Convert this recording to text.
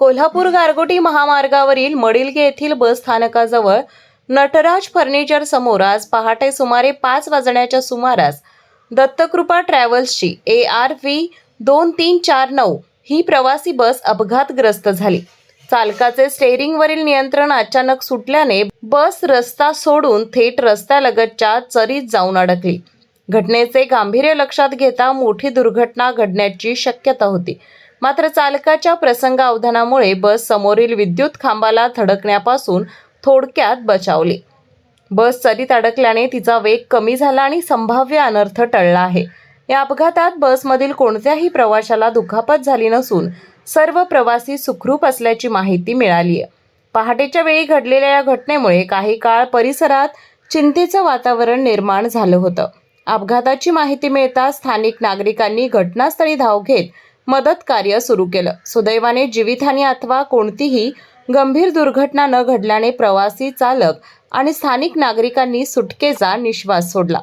कोल्हापूर गारगोटी महामार्गावरील मडिलगे येथील बस स्थानकाजवळ नटराज फर्निचर समोर आज पहाटे सुमारे 5 वाजण्याच्या सुमारास दत्तकृपा ट्रॅव्हल्सची ARV 2349 ही प्रवासी बस अपघातग्रस्त झाली। चालकाचे स्टेअरिंगवरील नियंत्रण अचानक सुटल्याने बस रस्ता सोडून थेट रस्त्यालगतच्या चरीत जाऊन अडकली। घटनेचे गांभीर्य लक्षात घेता मोठी दुर्घटना घडण्याची शक्यता होती। मात्र चालकाच्या प्रसंगावधानामुळे बस समोरील विद्युत खांबाला धडकण्यापासून थोडक्यात बचावली। बस चरीत अडकल्याने तिचा वेग कमी झाला आणि संभाव्य अनर्थ टळला आहे। या अपघातात बसमधील कोणत्याही प्रवाशाला दुखापत झाली नसून सर्व प्रवासी सुखरूप असल्याची माहिती मिळाली आहे। पहाटेच्या वेळी घडलेल्या या घटनेमुळे काही काळ परिसरात चिंतेचं वातावरण निर्माण झालं होतं। अपघाताची माहिती मिळताच स्थानिक नागरिकांनी घटनास्थळी धाव घेत मदत कार्य सुरू केलं। सुदैवाने जीवितहानी अथवा कोणतीही गंभीर दुर्घटना न घडल्याने प्रवासी, चालक आणि स्थानिक नागरिकांनी सुटकेचा निश्वास सोडला।